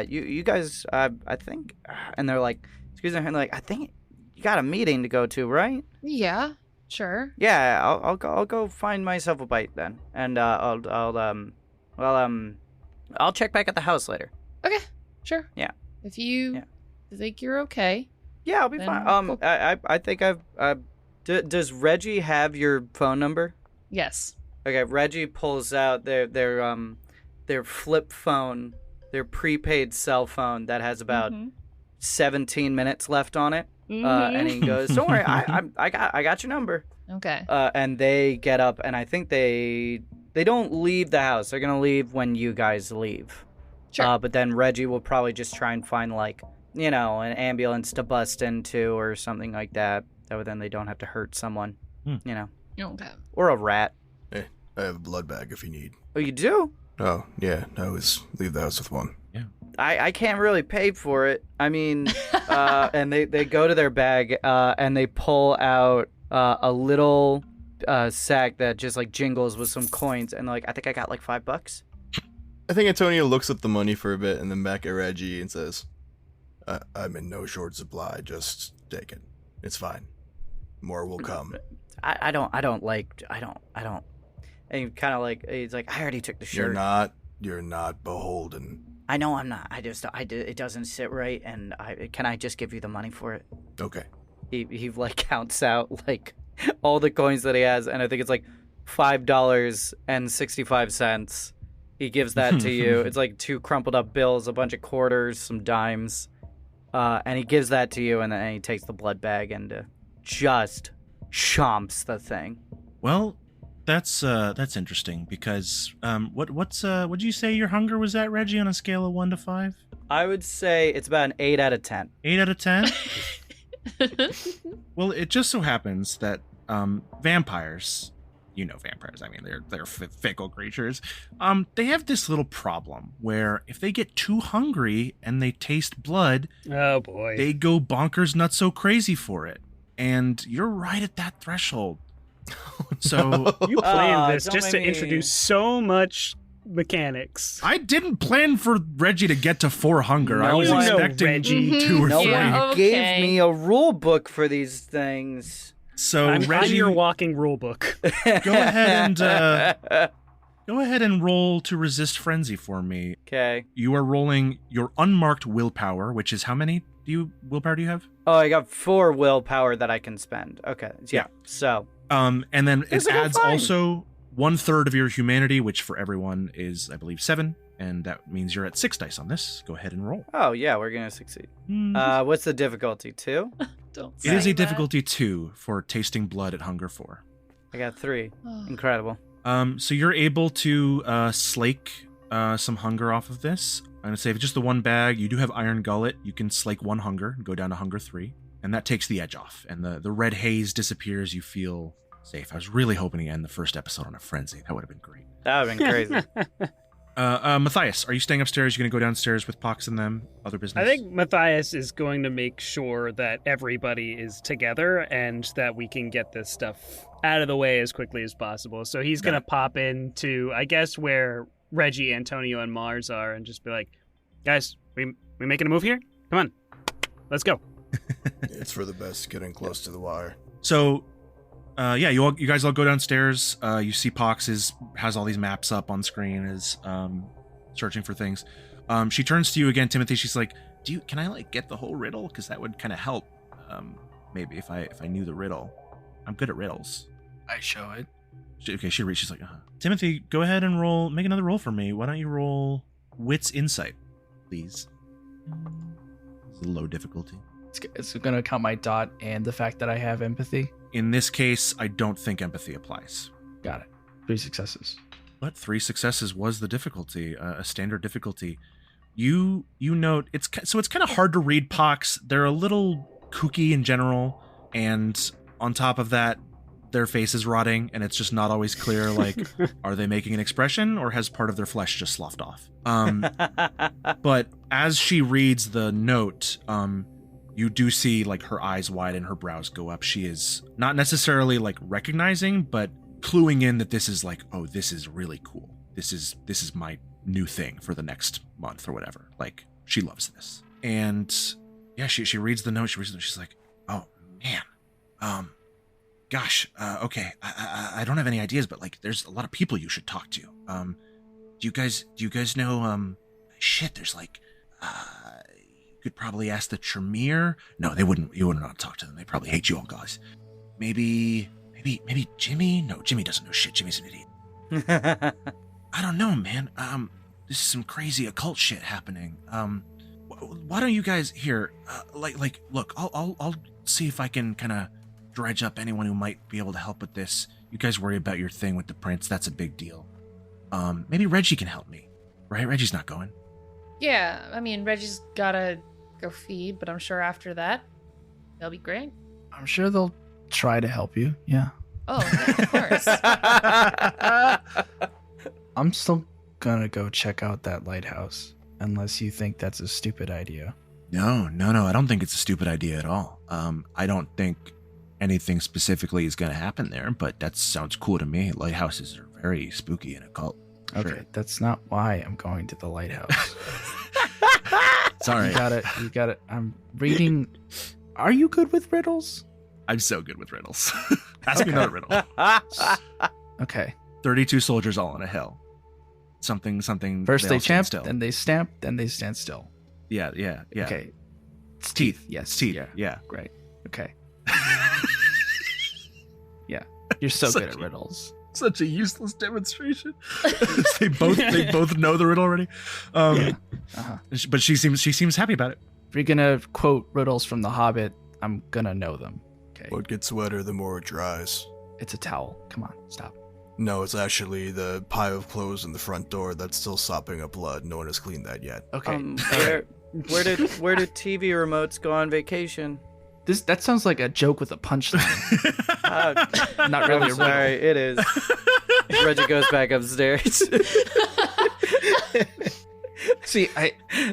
You guys, I think, and they're like, excuse me, and they're like, I think you got a meeting to go to, right? Yeah, sure. Yeah, I'll go find myself a bite then, and I'll check back at the house later. Okay, sure. Yeah. If you think you're okay. Yeah, I'll be Then fine. cool. I think does Reggie have your phone number? Yes. Okay, Reggie pulls out their flip phone, their prepaid cell phone that has about 17 minutes left on it. And he goes, "Don't worry, I got your number." Okay. And they get up, and I think they don't leave the house. They're gonna leave when you guys leave. Sure. But then Reggie will probably just try and find an ambulance to bust into or something like that. That way, then they don't have to hurt someone. Okay. Or a rat. Hey, I have a blood bag if you need. Oh, you do? Oh, yeah. I always leave the house with one. I can't really pay for it. I mean, and they go to their bag and they pull out a little sack that just jingles with some coins, and I think I got $5. I think Antonio looks at the money for a bit and then back at Reggie and says, I'm in no short supply. Just take it. It's fine. More will come. I don't. And he kind of he's like, I already took the shirt. You're not beholden. I know I'm not. It doesn't sit right, and can I just give you the money for it? Okay. He counts out all the coins that he has, and I think it's $5.65. He gives that to you. It's 2 crumpled up bills, a bunch of quarters, some dimes, and he gives that to you, and then he takes the blood bag and just chomps the thing. Well, that's interesting because what'd you say your hunger was at, Reggie, on a scale of 1 to 5? I would say it's about an 8 out of 10. 8 out of 10. Well, it just so happens that vampires, vampires. I mean, they're fickle creatures. They have this little problem where if they get too hungry and they taste blood, Oh boy. they go bonkers, not so crazy for it. And you're right at that threshold. So You planned this don't just to make me- introduce so much mechanics. I didn't plan for Reggie to get to 4 hunger. I No was one- expecting Reggie. 2 or No 3. one okay. gave me a rule book for these things. So I'm Reggie, your walking rule book. go ahead and roll to resist frenzy for me. Okay. You are rolling your unmarked willpower, which is how many willpower do you have? Oh, I got 4 willpower that I can spend. Okay. Yeah. So. And then it This'll go adds fine. also 1/3 of your humanity, which for everyone is, I believe, 7, and that means you're at 6 dice on this. Go ahead and roll. Oh yeah, we're gonna succeed. Mm. What's the difficulty? 2? Don't It is say a that. difficulty 2 for tasting blood at hunger 4. I got 3. Oh. Incredible. So you're able to slake some hunger off of this. I'm gonna say if it's just the 1 bag, you do have Iron Gullet. You can slake 1 hunger and go down to hunger 3, and that takes the edge off, and the red haze disappears. You feel safe. I was really hoping to end the first episode on a frenzy. That would have been great. That would have been crazy. Matthias, are you staying upstairs? You're gonna go downstairs with Pox and them? Other business? I think Matthias is going to make sure that everybody is together and that we can get this stuff out of the way as quickly as possible. So he's going to pop into, I guess, where Reggie, Antonio, and Mars are and just be like, guys, we making a move here? Come on. let's go. It's for the best getting close to the wire. So, you guys all go downstairs. You see Pox has all these maps up on screen, is searching for things. She turns to you again, Timothy. She's like, can I like get the whole riddle? Because that would kind of help. Maybe if I knew the riddle. I'm good at riddles. I show it. She reads. She's like, Timothy, go ahead and make another roll for me. Why don't you roll Wits Insight, please? It's a low difficulty. It's going to count my dot and the fact that I have empathy. In this case, I don't think empathy applies. Got it. 3 successes. But 3 successes was the difficulty, a standard difficulty. You note it's kind of hard to read Pox. They're a little kooky in general, and on top of that, their face is rotting, and it's just not always clear, like, are they making an expression, or has part of their flesh just sloughed off? But as she reads the note, you do see, like, her eyes widen, her brows go up. She is not necessarily, like, recognizing, but cluing in that this is like, oh, this is really cool. This is my new thing for the next month or whatever. Like, she loves this. And yeah, she reads the note. She's like, oh man, gosh, okay. I don't have any ideas, but like, there's a lot of people you should talk to. Do you guys know, shit, there's like, you could probably ask the Tremere. No, you wouldn't want to talk to them. They probably hate you all guys. Maybe Jimmy? No, Jimmy doesn't know shit. Jimmy's an idiot. I don't know, man. This is some crazy occult shit happening. Why don't you guys here? Look, I'll see if I can kind of dredge up anyone who might be able to help with this. You guys worry about your thing with the prince. That's a big deal. Maybe Reggie can help me, right? Reggie's not going. Yeah, I mean, Reggie's gotta go feed, but I'm sure after that, they'll be great. I'm sure they'll try to help you. Yeah. Oh, yeah, of course. I'm still gonna go check out that lighthouse, unless you think that's a stupid idea. No, I don't think it's a stupid idea at all. I don't think anything specifically is going to happen there, but that sounds cool to me. Lighthouses are very spooky and occult. Okay, Sure. that's not why I'm going to the lighthouse. Sorry. You got it. I'm reading. Are you good with riddles? I'm so good with riddles. Ask me another riddle. Okay. 32 soldiers all on a hill. Something. First they all stand champ, still. then they stamp, then they stand still. Yeah. Okay. It's teeth. Yes. Teeth. Yeah. Yeah. Great. Okay. Yeah. You're so good at riddles. Such a useless demonstration. they both know the riddle already. But she seems happy about it. If you're gonna quote riddles from The Hobbit, I'm gonna know them. Okay. What gets wetter the more it dries? It's a towel. Come on, stop. No, it's actually the pile of clothes in the front door that's still sopping up blood. No one has cleaned that yet. Okay. Where did TV remotes go on vacation? That sounds like a joke with a punchline. Not really a riddle. Sorry, it is. Reggie goes back upstairs. See,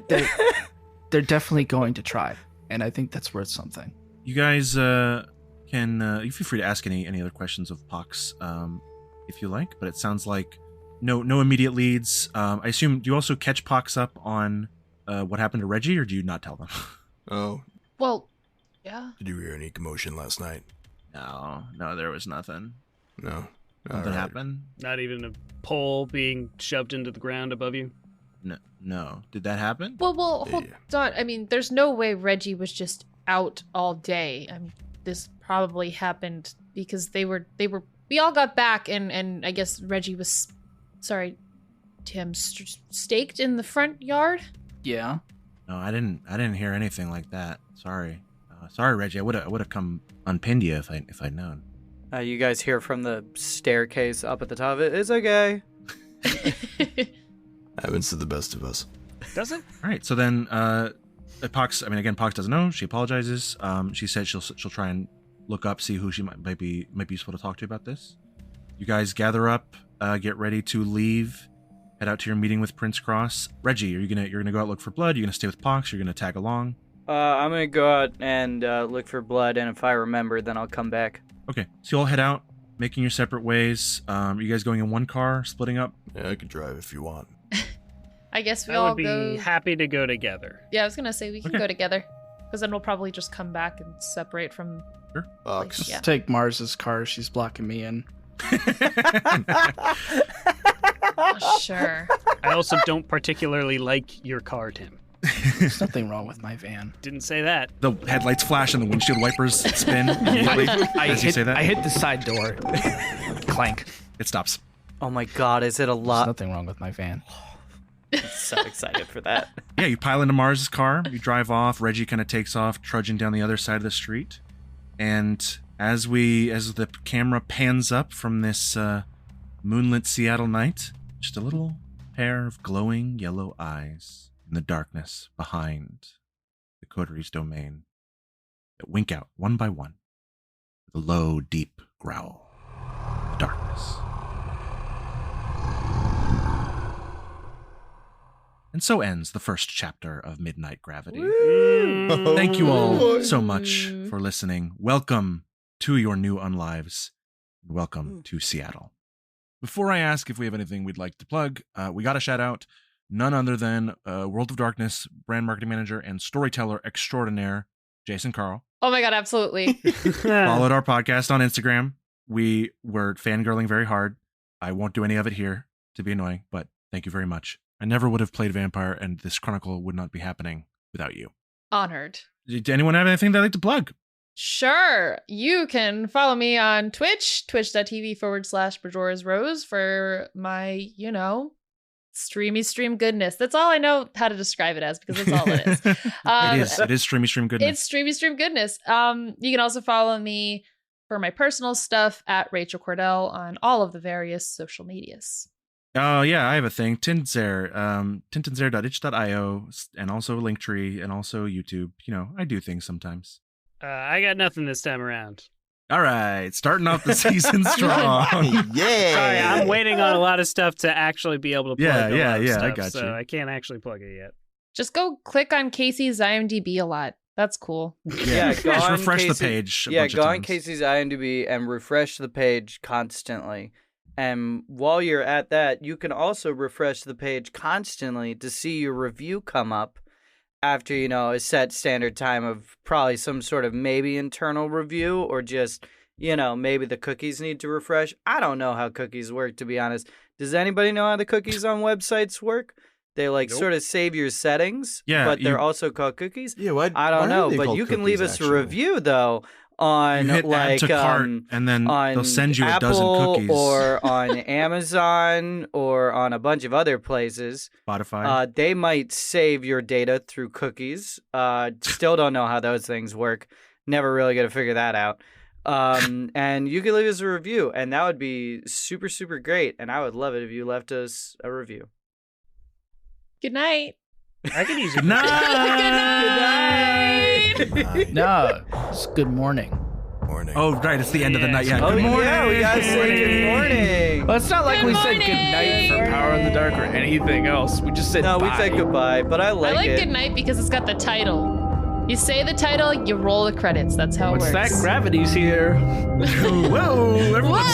they're definitely going to try, and I think that's worth something. You guys can you feel free to ask any other questions of Pox if you like, but it sounds like no immediate leads. I assume, do you also catch Pox up on what happened to Reggie, or do you not tell them? Oh, Well, yeah. did you hear any commotion last night? No, there was nothing. No. Nothing Alright. Oh, happened? Not even a pole being shoved into the ground above you. No. Did that happen? Well, hold Yeah. on. I mean, there's no way Reggie was just out all day. I mean, this probably happened because we all got back and I guess Reggie was, sorry, Tim, staked in the front yard. Yeah. No, I didn't hear anything like that. Sorry, Reggie. I would have come unpinned you if I'd known. You guys hear from the staircase up at the top. It's okay. Happens to the best of us. Does it? All right. So then, Pox doesn't know. She apologizes. She said she'll try and look up, see who she might be useful to talk to about this. You guys gather up, get ready to leave, head out to your meeting with Prince Cross. Reggie, you're gonna go out and look for blood. You're gonna stay with Pox. You're gonna tag along. I'm gonna go out and look for blood, and if I remember, then I'll come back. Okay. So you all head out, making your separate ways. Are you guys going in one car, splitting up? Yeah, I can drive if you want. I guess we I all would be go. happy to go together. Yeah, I was gonna say we can Okay. go together. Because then we'll probably just come back and separate from. Ox. Yeah. Take Mars's car. She's blocking me in. Sure. I also don't particularly like your car, Tim. There's nothing wrong with my van. Didn't say that. The headlights flash and the windshield wipers spin immediately as you say that. I hit the side door. Clank. It stops. Oh my god, is it a There's lot? nothing wrong with my van. So excited for that. Yeah, you pile into Mars's car. You drive off. Reggie kind of takes off, trudging down the other side of the street. And as the camera pans up from this moonlit Seattle night, just a little pair of glowing yellow eyes in the darkness behind the coteries domain that wink out one by one with a low, deep growl. The darkness. And so ends the first chapter of Midnight Gravity. Thank you all so much for listening. Welcome to your new unlives. Welcome to Seattle. Before I ask if we have anything we'd like to plug, we got a shout out none other than World of Darkness brand marketing manager and storyteller extraordinaire, Jason Carl. Oh my god, absolutely. Followed our podcast on Instagram. We were fangirling very hard. I won't do any of it here to be annoying, but thank you very much. I never would have played Vampire, and this chronicle would not be happening without you. Honored. Did anyone have anything they'd like to plug? Sure. You can follow me on Twitch, twitch.tv/Bajora's Rose for my, stream goodness. That's all I know how to describe it as because that's all it is. It is stream goodness. It's stream goodness. You can also follow me for my personal stuff at Rachel Kordell on all of the various social medias. Oh, yeah, I have a thing. Tintenseher, tintenseher.itch.io, and also Linktree, and also YouTube. I do things sometimes. I got nothing this time around. All right, starting off the season strong. Yeah. Sorry, I'm waiting on a lot of stuff to actually be able to plug a lot of stuff, I got so you. I can't actually plug it yet. Just go click on Casey's IMDb a lot. That's cool. Yeah, go Just on refresh Casey- the page. Go on Casey's IMDb and refresh the page constantly. And while you're at that, you can also refresh the page constantly to see your review come up after, a set standard time of probably some sort of maybe internal review or just, maybe the cookies need to refresh. I don't know how cookies work, to be honest. Does anybody know how the cookies on websites work? They sort of save your settings, but they're also called cookies. Yeah, I don't know, but you can leave us a review though on you hit add to cart, and then they'll send you Apple a dozen cookies. or on Amazon or on a bunch of other places. Spotify. They might save your data through cookies. Still don't know how those things work. Never really going to figure that out. And you can leave us a review, and that would be super, super great. And I would love it if you left us a review. Good night. I could use Good it. night. No, it's good morning. Morning. Oh, right, it's the end of the night. Yeah, Oh, good morning. yeah, we got to say good morning. Well, it's not like Good we said morning. good night for Power in the Dark or anything else. We just said No, we bye. said goodbye, but I I like like it. Good Night because it's got the title. You say the title, you roll the credits. That's how it What's works. that? Gravity's here. Whoa, everyone's